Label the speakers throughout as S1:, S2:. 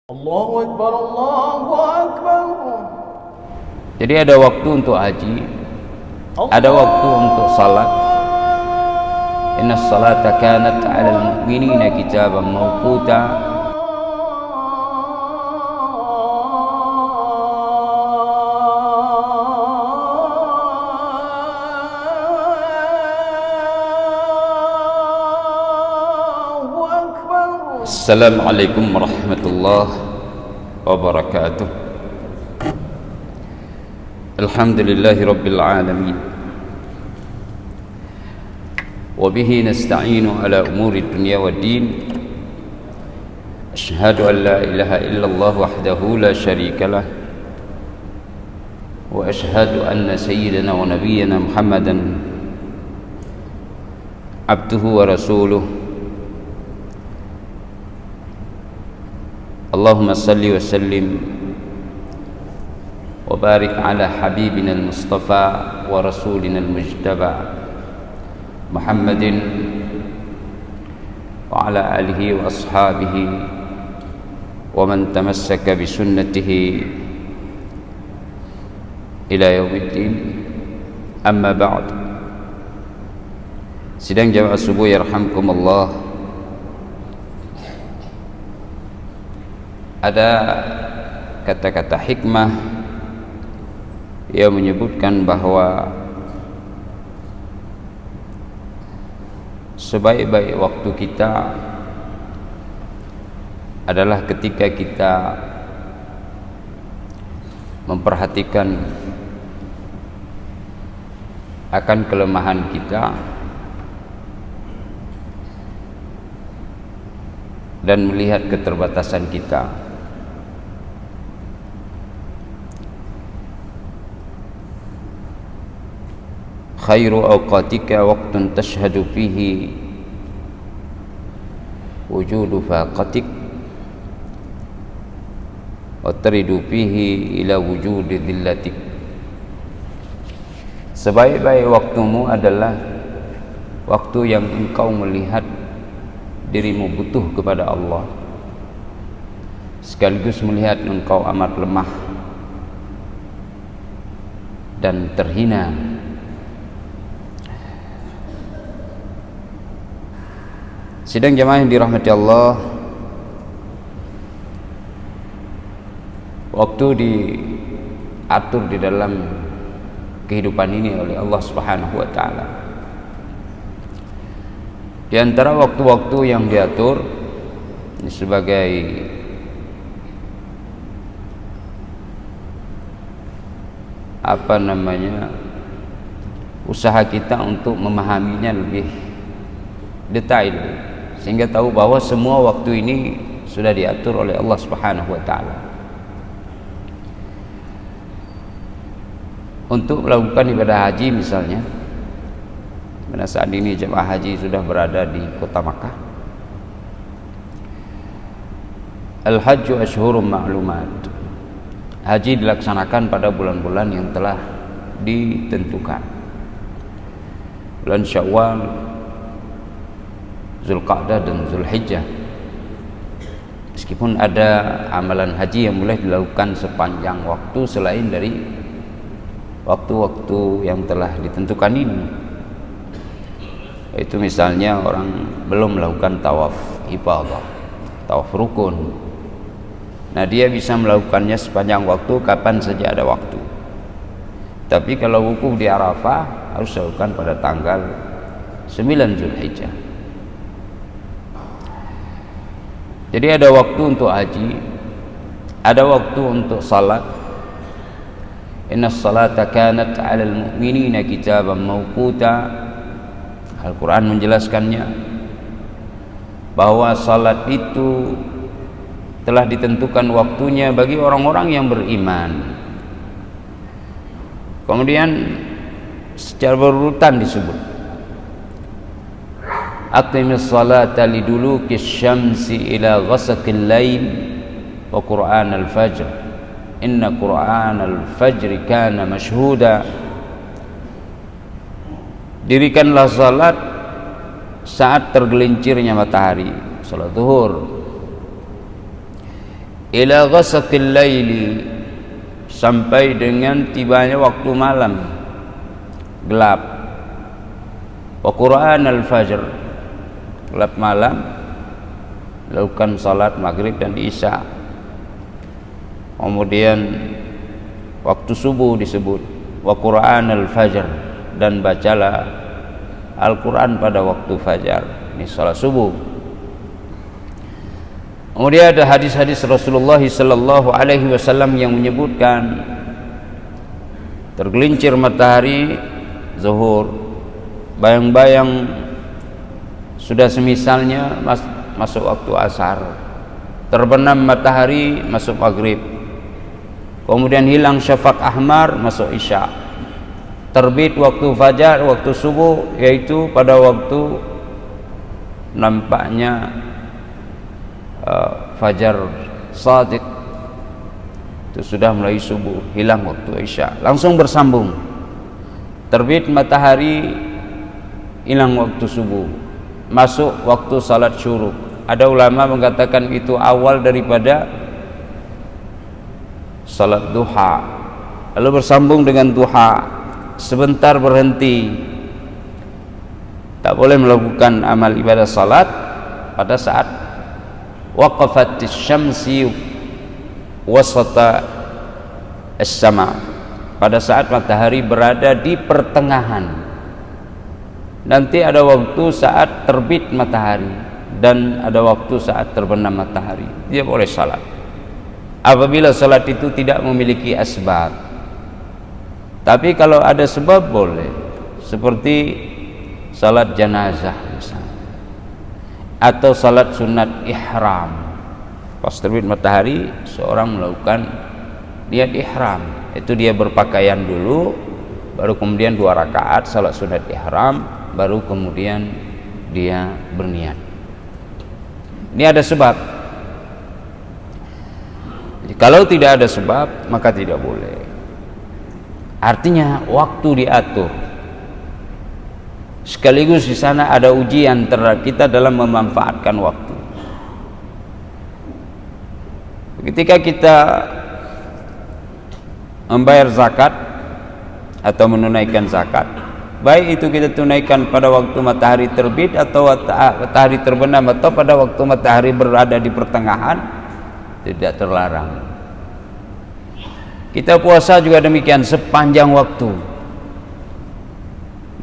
S1: Allahu Akbar, Allahu Akbar.
S2: Jadi ada waktu untuk haji, ada waktu untuk salat. Inna salata kanat 'alal mu'minina kitaban mawquta. Assalamualaikum warahmatullahi wabarakatuh. Alhamdulillahi rabbil alamin. Wa bihi nasta'inu ala umuri dunya waddin. Asyhadu an la ilaha illallah wahdahu la syarika lah. Wa asyhadu anna sayyidana wa nabiyyana Muhammadan abduhu wa rasuluh. Allahumma salli wa sallim wa barik ala habibina al-mustafa wa rasulina al-mujtaba Muhammadin wa ala alihi wa ashabihi wa man tamassaka bi sunnatihi ila yaumiddin. Amma ba'd. Sidang jamaah subuh yarhamkumullah. Ada kata-kata hikmah yang menyebutkan bahwa sebaik-baik waktu kita adalah ketika kita memperhatikan akan kelemahan kita dan melihat keterbatasan kita. Khairu awqatika waqtun tashhadu fihi wujudu faqatik wa taridu fihi ila wujudi dhillatik. Sebaik-baik waktumu adalah waktu yang engkau melihat dirimu butuh kepada Allah, sekaligus melihat engkau amat lemah dan terhina. Sidang jamaah yang dirahmati Allah, waktu diatur di dalam kehidupan ini oleh Allah Subhanahu wa taala. Di antara waktu-waktu yang diatur sebagai usaha kita untuk memahaminya lebih detail, sehingga tahu bahwa semua waktu ini sudah diatur oleh Allah Subhanahu wa taala untuk melakukan ibadah haji. Misalnya pada saat ini jemaah haji sudah berada di kota Makkah. Al-hajju ashhurum ma'lumat. Haji dilaksanakan pada bulan-bulan yang telah ditentukan. Bulan Syawal, Zulqa'dah dan Zulhijjah. Meskipun ada amalan haji yang boleh dilakukan sepanjang waktu selain dari waktu-waktu yang telah ditentukan ini, itu misalnya orang belum melakukan tawaf ifadah, tawaf rukun. Nah, dia bisa melakukannya sepanjang waktu, kapan saja ada waktu. Tapi kalau wukuf di Arafah harus dilakukan pada tanggal 9 Zulhijjah. Jadi ada waktu untuk haji, ada waktu untuk salat. Inna salata kanat 'alal mu'minina kitaban mawquta. Al-Quran menjelaskannya bahwa salat itu telah ditentukan waktunya bagi orang-orang yang beriman. Kemudian secara berurutan disebut, aqimis salata liduluki syamsi ila ghasaqil lail wa qur'an al-fajr inna qur'an al-fajr kana mashhuda. Dirikanlah salat saat tergelincirnya matahari, salat zuhur, ila ghasaqil laili, sampai dengan tibanya waktu malam gelap. Wa Qur'an al-fajr, gelap malam, lakukan salat maghrib dan isya. Kemudian waktu subuh disebut wa Qur'an al-fajr, dan bacalah Al-Quran pada waktu fajar, ini salat subuh. Kemudian ada hadis-hadis Rasulullah sallallahu alaihi wasallam yang menyebutkan tergelincir matahari zuhur, bayang-bayang sudah semisalnya masuk waktu asar, terbenam matahari masuk maghrib, kemudian hilang syafaq ahmar masuk isya, terbit waktu fajar, waktu subuh, yaitu pada waktu nampaknya fajar shadiq, itu sudah mulai subuh, hilang waktu isya, langsung bersambung. Terbit matahari, hilang waktu subuh, masuk waktu salat syuruk. Ada ulama mengatakan itu awal daripada salat duha, lalu bersambung dengan duha, sebentar berhenti. Tak boleh melakukan amal ibadah salat pada saat waqafatis syamsi wasata as-sama, pada saat matahari berada di pertengahan. Nanti ada waktu saat terbit matahari dan ada waktu saat terbenam matahari, dia boleh salat. Apabila salat itu tidak memiliki asbab. Tapi kalau ada sebab boleh, seperti salat janazah misalnya, atau salat sunat ihram. Pas terbit matahari, seorang melakukan niat ihram, itu dia berpakaian dulu, baru kemudian 2 rakaat salat sunat ihram, baru kemudian dia berniat. Ini ada sebab. Jadi, kalau tidak ada sebab maka tidak boleh. Artinya waktu diatur. Sekaligus di sana ada ujian terhadap kita dalam memanfaatkan waktu. Ketika kita membayar zakat atau menunaikan zakat, baik itu kita tunaikan pada waktu matahari terbit atau matahari terbenam, atau pada waktu matahari berada di pertengahan, tidak terlarang. Kita puasa juga demikian, sepanjang waktu,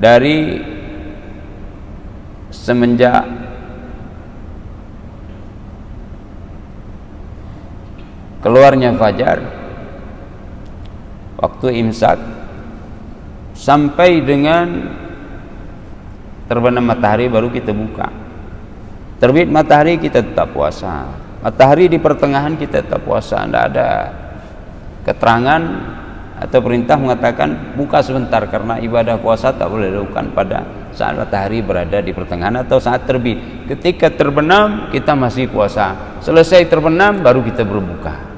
S2: dari semenjak keluarnya fajar, waktu imsak, sampai dengan terbenam matahari baru kita buka. Terbit matahari kita tetap puasa, matahari di pertengahan kita tetap puasa. Tidak ada keterangan atau perintah mengatakan buka sebentar, karena ibadah puasa tak boleh dilakukan pada saat matahari berada di pertengahan atau saat terbit. Ketika terbenam kita masih puasa, selesai terbenam baru kita berbuka.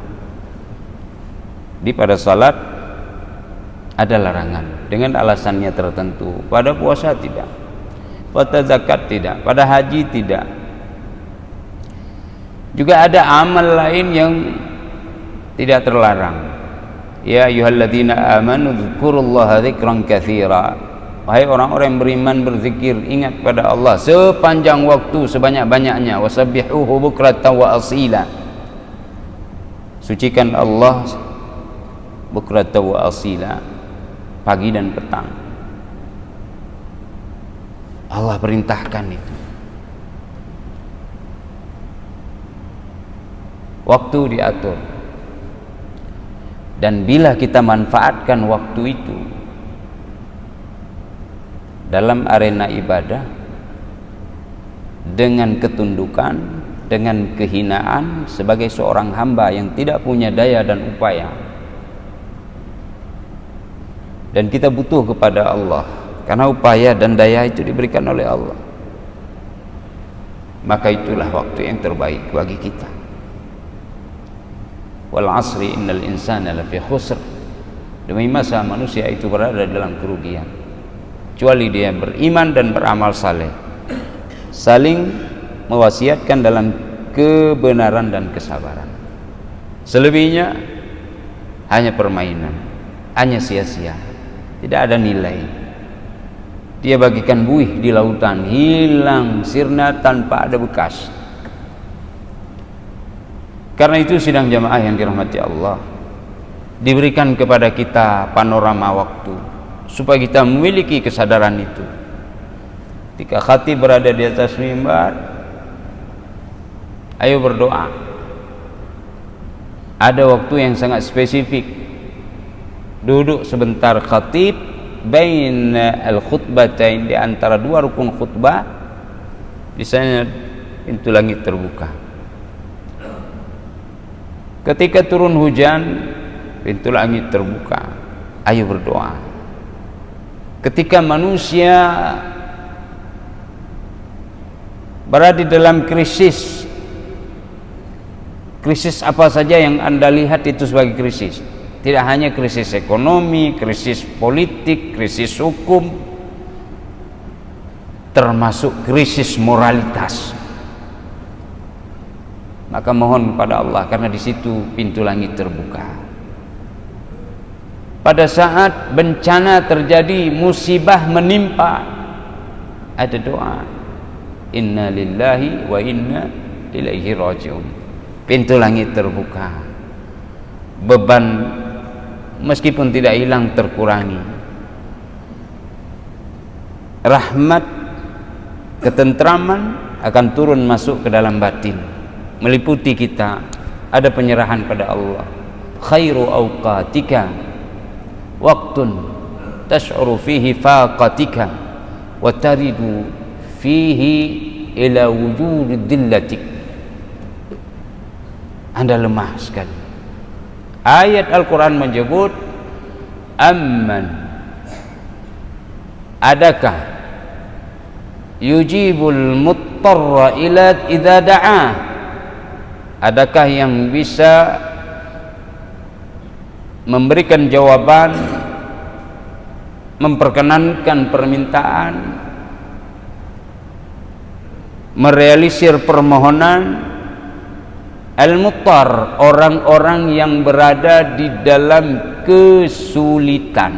S2: Di pada salat ada larangan dengan alasannya tertentu, pada puasa tidak, pada zakat tidak, pada haji tidak. Juga ada amal lain yang tidak terlarang. Ya ayyuhalladzina amanu dzkurullaha dzikran katsira. Wahai orang-orang yang beriman, berzikir, ingat pada Allah sepanjang waktu, sebanyak-banyaknya. Wasabbihuhu bukratan wa asila. Sucikan Allah bukratan wa asila, pagi dan petang. Allah perintahkan itu. Waktu diatur. Dan bila kita manfaatkan waktu itu dalam arena ibadah dengan ketundukan, dengan kehinaan sebagai seorang hamba yang tidak punya daya dan upaya, dan kita butuh kepada Allah karena upaya dan daya itu diberikan oleh Allah, maka itulah waktu yang terbaik bagi kita. Wal asri innal insana lafi khusr. Demi masa manusia itu berada dalam kerugian, kecuali dia beriman dan beramal saleh, saling mewasiatkan dalam kebenaran dan kesabaran. Selebihnya hanya permainan, hanya sia-sia, tidak ada nilai. Dia bagikan buih di lautan, hilang sirna tanpa ada bekas. Karena itu sidang jamaah yang dirahmati Allah, diberikan kepada kita panorama waktu supaya kita memiliki kesadaran itu. Ketika khatib berada di atas mimbar, ayo berdoa. Ada waktu yang sangat spesifik. Duduk sebentar khatib baina al-khutbatain, di antara dua rukun khutbah, misalnya pintu langit terbuka. Ketika turun hujan, pintu langit terbuka, ayo berdoa. Ketika manusia berada dalam krisis apa saja yang Anda lihat itu sebagai krisis, tidak hanya krisis ekonomi, krisis politik, krisis hukum, termasuk krisis moralitas, maka mohon kepada Allah, karena di situ pintu langit terbuka. Pada saat bencana terjadi, musibah menimpa, ada doa, inna lillahi wa inna ilaihi raji'un. Pintu langit terbuka, beban meskipun tidak hilang terkurangi, rahmat, ketentraman akan turun masuk ke dalam batin, meliputi kita. Ada penyerahan pada Allah. Khairu awqatika waqtun tash'uru fihi faqatika wa taridu fihi ila wujudi dillatik. Anda lemah sekali. Ayat Al-Quran menyebut, amman, adakah yujibul muttarra ila idza da'ah, adakah yang bisa memberikan jawaban, memperkenankan permintaan, merealisir permohonan. Al-muttar, orang-orang yang berada di dalam kesulitan.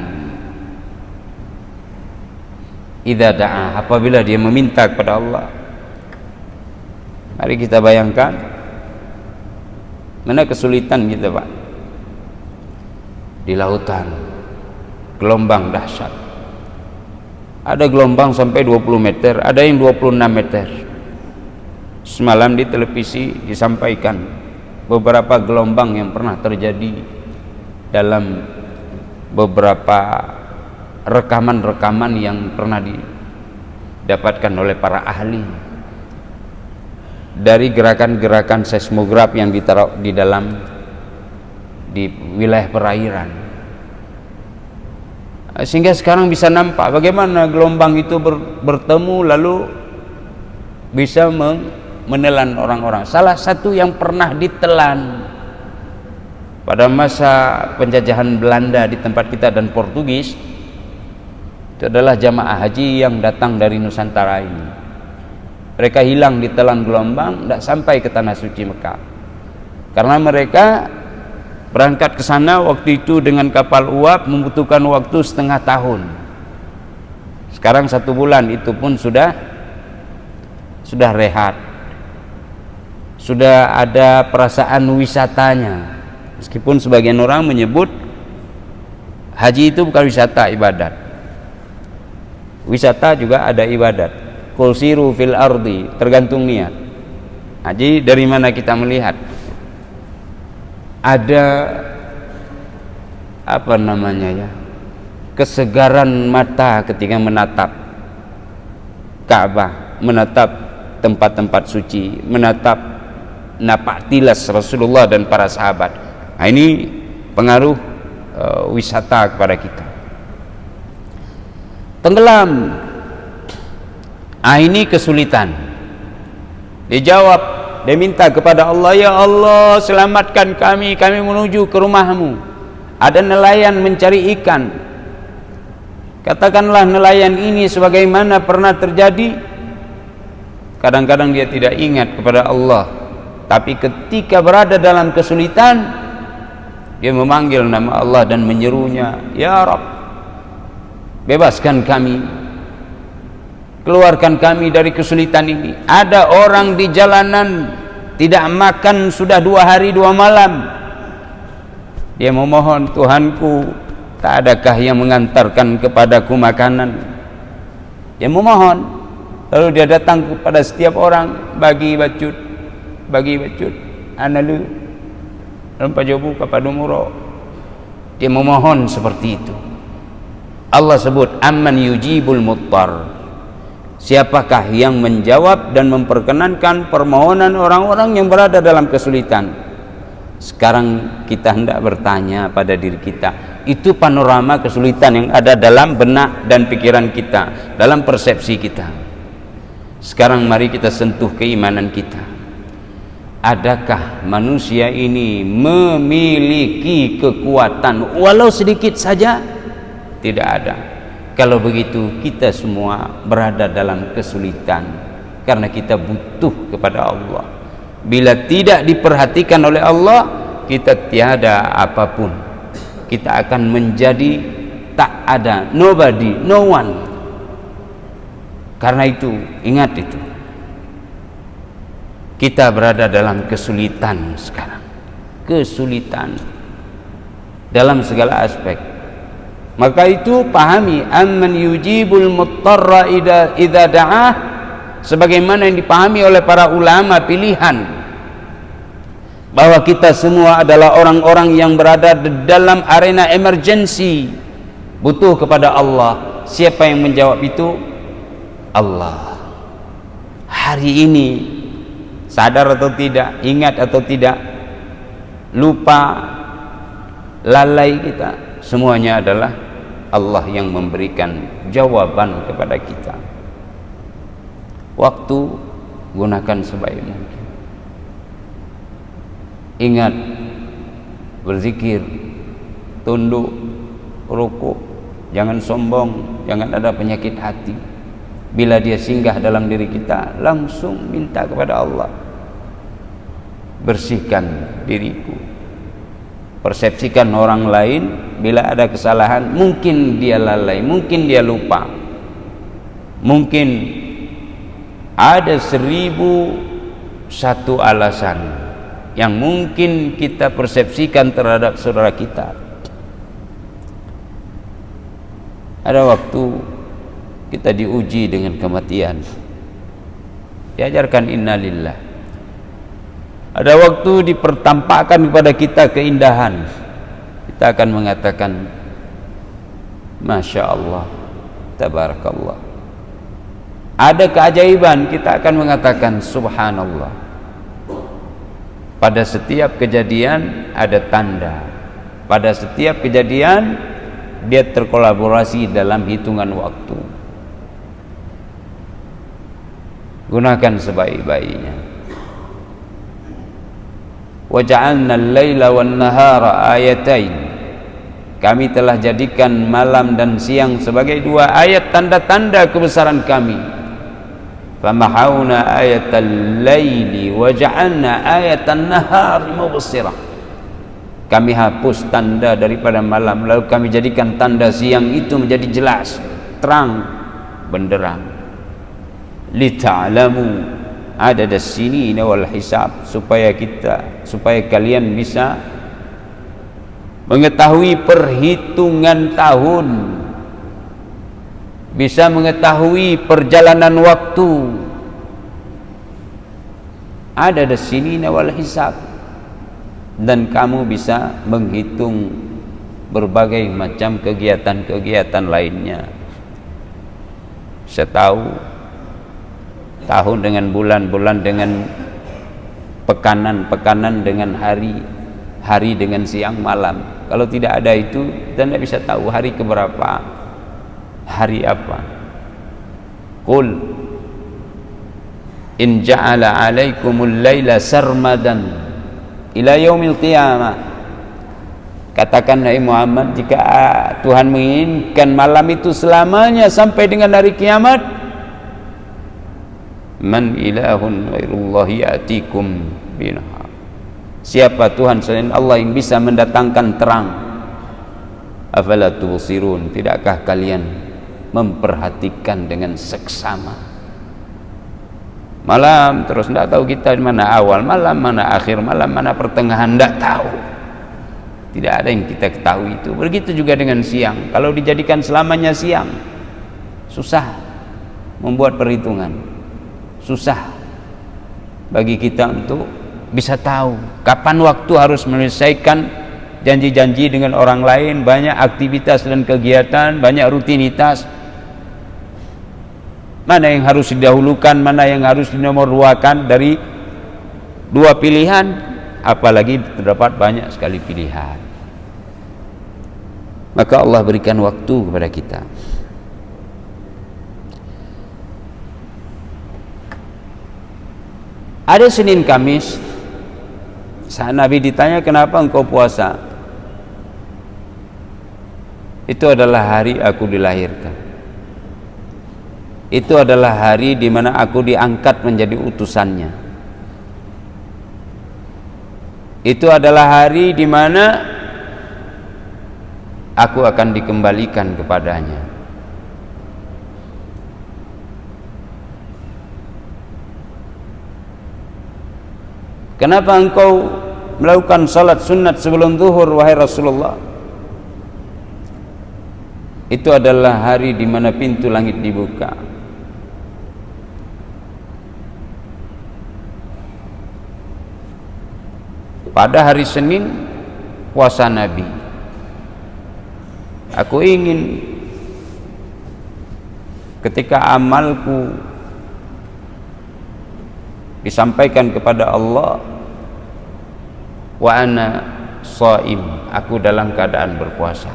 S2: Idza da'a, apabila dia meminta kepada Allah. Mari kita bayangkan mana kesulitan kita, Pak. Di lautan, gelombang dahsyat. Ada gelombang sampai 20 meter, ada yang 26 meter. Semalam di televisi disampaikan beberapa gelombang yang pernah terjadi dalam beberapa rekaman-rekaman yang pernah didapatkan oleh para ahli dari gerakan-gerakan seismograf yang ditaruh di dalam di wilayah perairan, sehingga sekarang bisa nampak bagaimana gelombang itu bertemu lalu bisa menelan orang-orang. Salah satu yang pernah ditelan pada masa penjajahan Belanda di tempat kita dan Portugis itu adalah jamaah haji yang datang dari Nusantara ini. Mereka hilang ditelan gelombang, tidak sampai ke tanah suci Mekah, karena mereka berangkat ke sana waktu itu dengan kapal uap membutuhkan waktu setengah tahun. Sekarang 1 bulan itu pun sudah rehat, sudah ada perasaan wisatanya. Meskipun sebagian orang menyebut haji itu bukan wisata, ibadat. Wisata juga ada ibadat. Qul siru fil ardi, tergantung niat. Haji dari mana kita melihat? Ada apa namanya ya? Kesegaran mata ketika menatap Ka'bah, menatap tempat-tempat suci, menatap napak tilas Rasulullah dan para sahabat. Nah, ini pengaruh wisata kepada kita. Tenggelam, ini kesulitan. Dijawab, dia minta kepada Allah, ya Allah selamatkan kami menuju ke rumahmu. Ada nelayan mencari ikan, katakanlah nelayan ini sebagaimana pernah terjadi. Kadang-kadang dia tidak ingat kepada Allah, Tapi ketika berada dalam kesulitan, dia memanggil nama Allah dan menyerunya, "Ya Rabb, bebaskan kami, keluarkan kami dari kesulitan ini." Ada orang di jalanan tidak makan sudah 2 hari 2 malam. Dia memohon, "Tuhanku, tak adakah yang mengantarkan kepadaku makanan?" Dia memohon. Lalu dia datang kepada setiap orang, bagi bacut analu Rampajobu kepada muro. Dia memohon seperti itu. Allah sebut amman yujibul muttar, siapakah yang menjawab dan memperkenankan permohonan orang-orang yang berada dalam kesulitan. Sekarang kita hendak bertanya pada diri kita, itu panorama kesulitan yang ada dalam benak dan pikiran kita, dalam persepsi kita. Sekarang mari kita sentuh keimanan kita. Adakah manusia ini memiliki kekuatan walau sedikit saja? Tidak ada. Kalau begitu kita semua berada dalam kesulitan karena kita butuh kepada Allah. Bila tidak diperhatikan oleh Allah, kita tiada apapun. Kita akan menjadi tak ada, nobody, no one. Karena itu, ingat itu. Kita berada dalam kesulitan sekarang. Kesulitan dalam segala aspek. Maka itu pahami amman yujibul muttarra idza da'ah, sebagaimana yang dipahami oleh para ulama pilihan, bahwa kita semua adalah orang-orang yang berada dalam arena emergency, butuh kepada Allah. Siapa yang menjawab itu? Allah. Hari ini sadar atau tidak, ingat atau tidak, lupa, lalai kita, semuanya adalah Allah yang memberikan jawaban kepada kita. Waktu gunakan sebaik mungkin. Ingat, berzikir, tunduk, rukuk, jangan sombong, jangan ada penyakit hati. Bila dia singgah dalam diri kita, langsung minta kepada Allah, bersihkan diriku. Persepsikan orang lain, bila ada kesalahan, mungkin dia lalai, mungkin dia lupa, mungkin ada 1001 alasan yang mungkin kita persepsikan terhadap saudara kita. Ada waktu kita diuji dengan kematian, diajarkan innalillah. Ada waktu dipertampakkan kepada kita keindahan, kita akan mengatakan Masya Allah, Tabarakallah. Ada keajaiban, kita akan mengatakan Subhanallah. Pada setiap kejadian ada tanda, pada setiap kejadian dia terkolaborasi dalam hitungan waktu. Gunakan sebaik-baiknya. Wa ja'alna al-laila wan-nahara ayatain. Kami telah jadikan malam dan siang sebagai 2 ayat tanda-tanda kebesaran kami. Famahawna ayatal laili wa ja'alna ayatan nahari mubsirah. Kami hapus tanda daripada malam, lalu kami jadikan tanda siang itu menjadi jelas, terang, benderang. Lita'lamu adadas sinina wal hisab, supaya kalian bisa mengetahui perhitungan tahun, bisa mengetahui perjalanan waktu. Adadas sinina wal hisab, dan kamu bisa menghitung berbagai macam kegiatan-kegiatan lainnya. Saya tahu tahun dengan bulan, bulan dengan pekanan, pekanan dengan hari, hari dengan siang malam. Kalau tidak ada itu, kita tidak bisa tahu hari keberapa, hari apa. Qul in ja'ala 'alaikumul laila sarmadan ila yaumil qiyamah. Katakan hai Muhammad, jika Tuhan menginginkan malam itu selamanya sampai dengan hari kiamat, man ilahun ghairullahi ya'tikum binahar. Siapa Tuhan selain Allah yang bisa mendatangkan terang? Afala tubsirun, tidakkah kalian memperhatikan dengan seksama? Malam terus tidak tahu kita di mana awal malam, mana akhir malam, mana pertengahan, tidak tahu. Tidak ada yang kita ketahui itu. Begitu juga dengan siang. Kalau dijadikan selamanya siang, susah membuat perhitungan. Susah bagi kita untuk bisa tahu kapan waktu harus menyelesaikan janji-janji dengan orang lain, banyak aktivitas dan kegiatan, banyak rutinitas. Mana yang harus didahulukan, mana yang harus dinomorduakan dari dua pilihan, apalagi terdapat banyak sekali pilihan. Maka Allah berikan waktu kepada kita. Ada Senin Kamis, saat Nabi ditanya kenapa engkau puasa, itu adalah hari aku dilahirkan. Itu adalah hari di mana aku diangkat menjadi utusannya. Itu adalah hari di mana aku akan dikembalikan kepadanya. Kenapa engkau melakukan salat sunat sebelum zuhur, wahai Rasulullah? Itu adalah hari di mana pintu langit dibuka. Pada hari Senin puasa Nabi, aku ingin ketika amalku disampaikan kepada Allah, wa ana shaim, aku dalam keadaan berpuasa.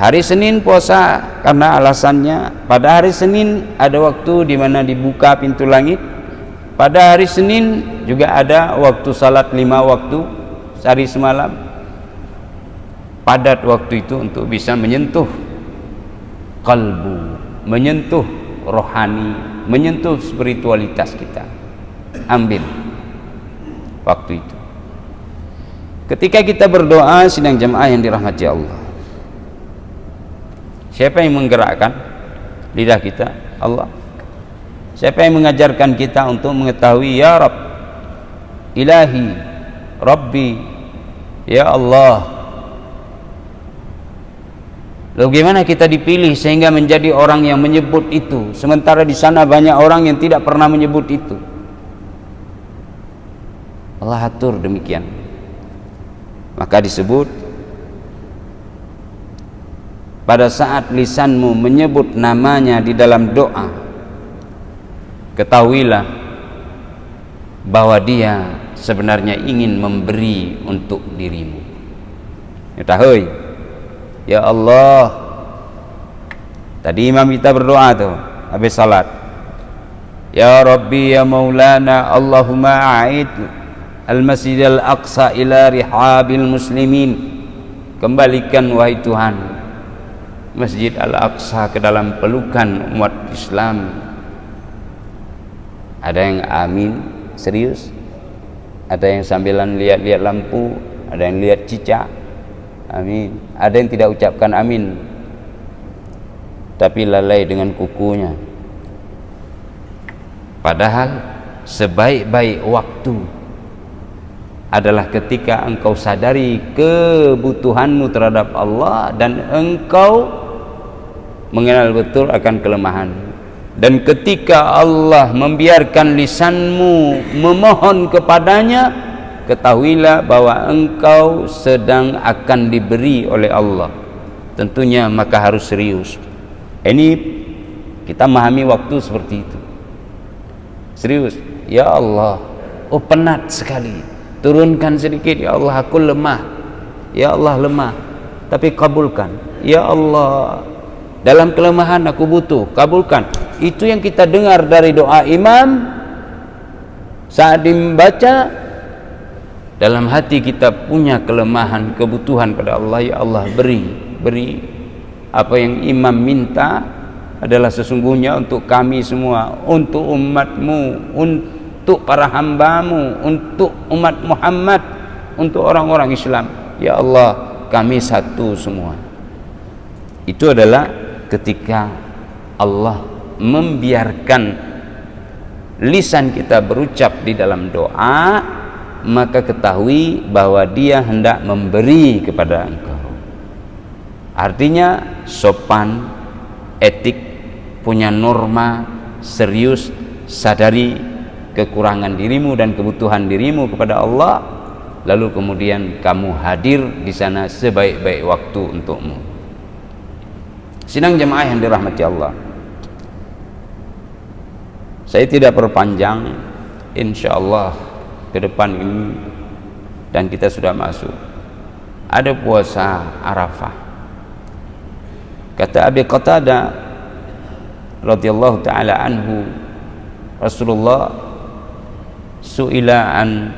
S2: Hari Senin puasa karena alasannya pada hari Senin ada waktu di mana dibuka pintu langit. Pada hari Senin juga ada waktu salat 5 waktu sehari semalam. Padat waktu itu untuk bisa menyentuh kalbu, menyentuh rohani, menyentuh spiritualitas kita. Ambil waktu itu. Ketika kita berdoa sidang jamaah yang dirahmati Allah, siapa yang menggerakkan lidah kita? Allah. Siapa yang mengajarkan kita untuk mengetahui ya Rabb, Ilahi, Rabbi, ya Allah? Lalu bagaimana kita dipilih sehingga menjadi orang yang menyebut itu, sementara di sana banyak orang yang tidak pernah menyebut itu? Allah atur demikian. Maka disebut pada saat lisanmu menyebut namanya di dalam doa, ketahuilah bahwa dia sebenarnya ingin memberi untuk dirimu. Ketahui, ya Allah. Tadi imam kita berdoa tuh habis salat, ya Rabbi ya Maulana, Allahumma a'id al-masjid al-aqsa ila rihabil muslimin. Kembalikan wahai Tuhan Masjid Al-Aqsa ke dalam pelukan umat Islam. Ada yang amin serius, ada yang sambilan lihat-lihat lampu, ada yang lihat cicak amin, ada yang tidak ucapkan amin tapi lalai dengan kukunya. Padahal sebaik-baik waktu adalah ketika engkau sadari kebutuhanmu terhadap Allah dan engkau mengenal betul akan kelemahanmu. Dan ketika Allah membiarkan lisanmu memohon kepadanya, ketahuilah bahwa engkau sedang akan diberi oleh Allah. Tentunya maka harus serius. Ini kita memahami waktu seperti itu. Serius, ya Allah, oh penat sekali, turunkan sedikit ya Allah, aku lemah, ya Allah lemah, tapi kabulkan ya Allah, dalam kelemahan aku butuh, kabulkan. Itu yang kita dengar dari doa imam saat dibaca. Dalam hati kita punya kelemahan, kebutuhan pada Allah, ya Allah beri apa yang imam minta adalah sesungguhnya untuk kami semua, untuk umatmu, untuk para hambamu, untuk umat Muhammad, untuk orang-orang Islam. Ya Allah, kami satu semua. Itu adalah ketika Allah membiarkan lisan kita berucap di dalam doa, maka ketahui bahwa Dia hendak memberi kepada engkau. Artinya sopan, etik, punya norma, serius, sadari kekurangan dirimu dan kebutuhan dirimu kepada Allah, lalu kemudian kamu hadir di sana sebaik-baik waktu untukmu. Sidang jemaah yang dirahmati Allah, saya tidak perpanjang, insyaallah ke depan ini, dan kita sudah masuk, ada puasa Arafah. Kata Abi Qatadah radhiyallahu ta'ala anhu, Rasulullah su'ila an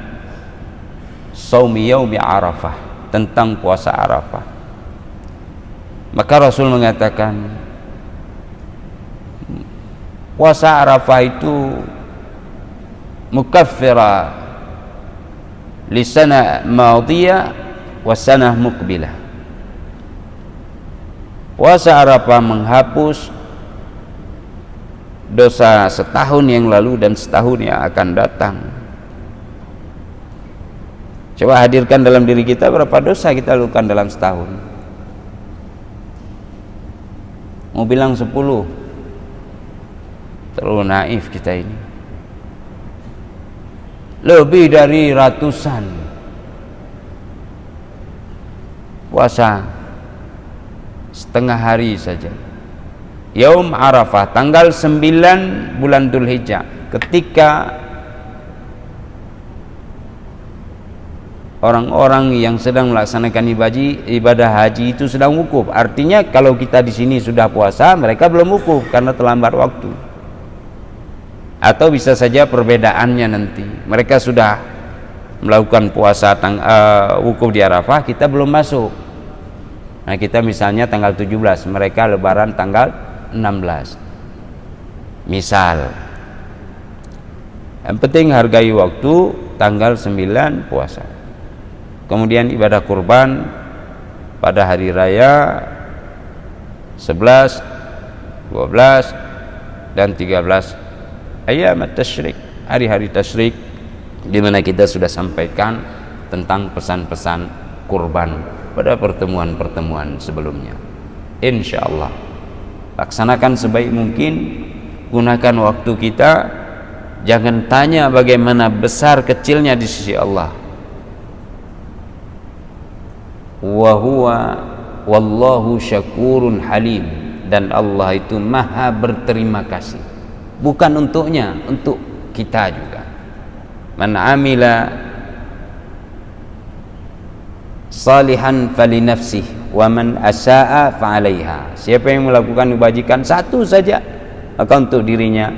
S2: saumi yaumi Arafah, tentang puasa Arafah. Maka Rasul mengatakan, puasa Arafah itu mukaffira li sana madiyah wa sanah muqbilah. Puasa Arafah menghapus dosa setahun yang lalu dan setahun yang akan datang. Coba hadirkan dalam diri kita berapa dosa kita lakukan dalam setahun. Mau bilang 10, terlalu naif kita ini. Lebih dari ratusan. Puasa setengah hari saja. Yaum Arafah, tanggal 9 bulan Dzulhijjah, ketika orang-orang yang sedang melaksanakan ibadah haji itu sedang wukuf. Artinya kalau kita di sini sudah puasa, mereka belum wukuf karena terlambat waktu. Atau bisa saja perbedaannya nanti, mereka sudah melakukan puasa wukuf di Arafah, kita belum masuk. Nah, kita misalnya tanggal 17, mereka lebaran tanggal 16 misal. Yang penting hargai waktu, tanggal 9 puasa. Kemudian ibadah kurban pada hari raya 11, 12 dan 13 ayam tasyrik, hari-hari tasyrik, di mana kita sudah sampaikan tentang pesan-pesan kurban pada pertemuan-pertemuan sebelumnya. Insyaallah laksanakan sebaik mungkin, gunakan waktu kita, jangan tanya bagaimana besar kecilnya di sisi Allah. Wa huwa wallahu syakurun halim, dan Allah itu maha berterima kasih, bukan untuknya, untuk kita juga. Man amila salihan fali nafsih wa man asaa fa alaiha. Siapa yang melakukan kebajikan satu saja, maka untuk dirinya,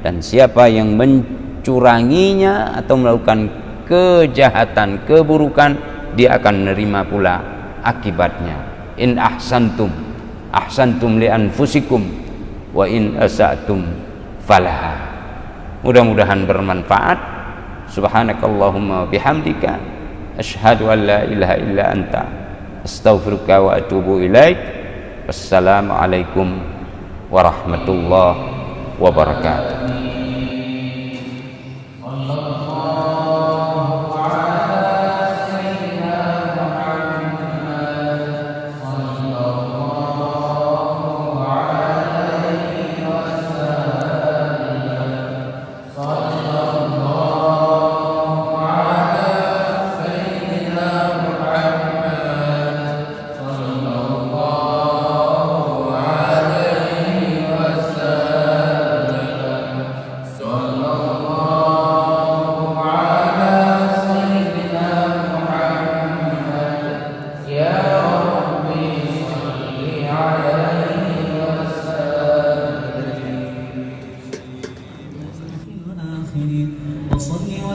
S2: dan siapa yang mencuranginya atau melakukan kejahatan, keburukan, dia akan menerima pula akibatnya. In ahsantum ahsantum li anfusikum wa in asa'tum falaha. Mudah-mudahan bermanfaat. Subhanakallahumma bihamdika asyhadu an la ilaha illa anta astaghfiruka wa atubu ilaik. Wassalamualaikum warahmatullahi wabarakatuh.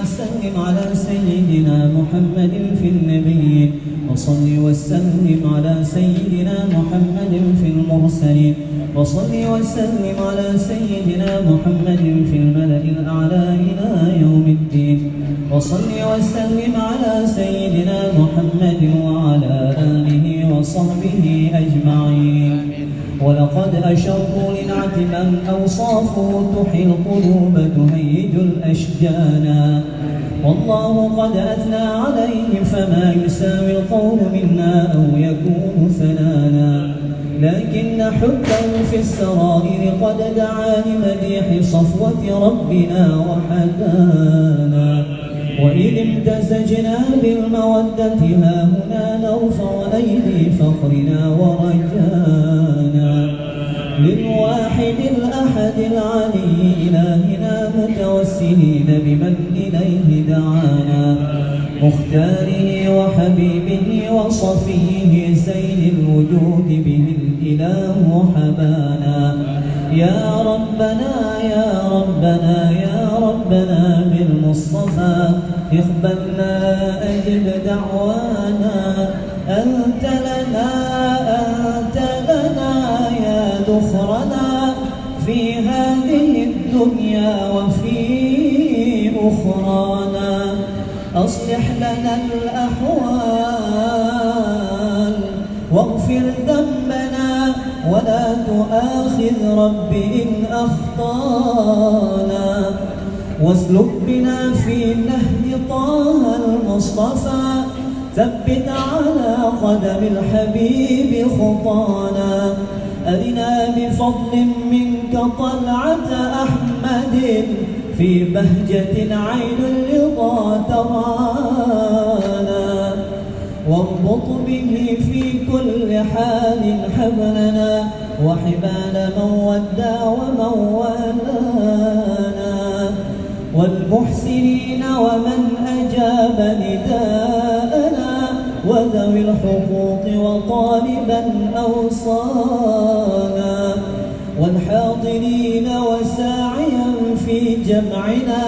S3: وسلم على سيدنا محمد في النبيين وصل وسلم على سيدنا محمد في المرسلين وصل وسلم على سيدنا محمد في الملأ الأعلى إلى يوم وصل وسلم على سيدنا محمد وعلى آله وصحبه أجمعين. ولقد أشروا لنعت من أوصافه تحيي القلوب تهيج الأشجانا، والله قد أثنى عليه فما يساوي القول منا أو يكون ثنانا، لكن حبه في السرائر قد دعا لمديح صفوة ربنا وحدانا. وإذ امتزجنا بالمودة ها هنا نرفع أيدي فخرنا ورجانا، للواحد الأحد العلي إلهنا متوسلين بمن إليه دعانا، مختاره وحبيبه وصفيه سيد الوجود به الإله حبانا. يا ربنا يا ربنا يا ربنا بالمصطفى اقبلنا أجب دعوانا، أنت لنا يا ذخرنا في هذه الدنيا وفي أخرانا، أصلح لنا الأحوال واغفر ذنبنا ولا تؤاخذ رب إن أخطانا، واسلك بنا في نهج طه المصطفى، ثبت على قدم الحبيب خطانا، أرنا بفضل منك طلعة أحمد في بهجة عين الرضا ترانا، واربط به في كل حال حبلنا وحبال من ودى ومن والانا، والمحسنين ومن أجاب نداءنا، وذوي الحقوق وطالبا أوصانا، والحاضرين وساعيا في جمعنا،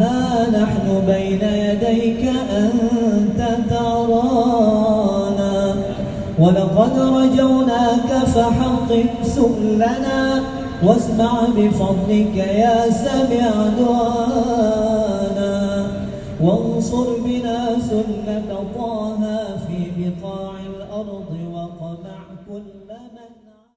S3: ها نحن بين يديك أنت ترانا، ولقد رجوناك فحقق سؤلنا، واسمع بفضلك يا سميع دعانا، وانصر بنا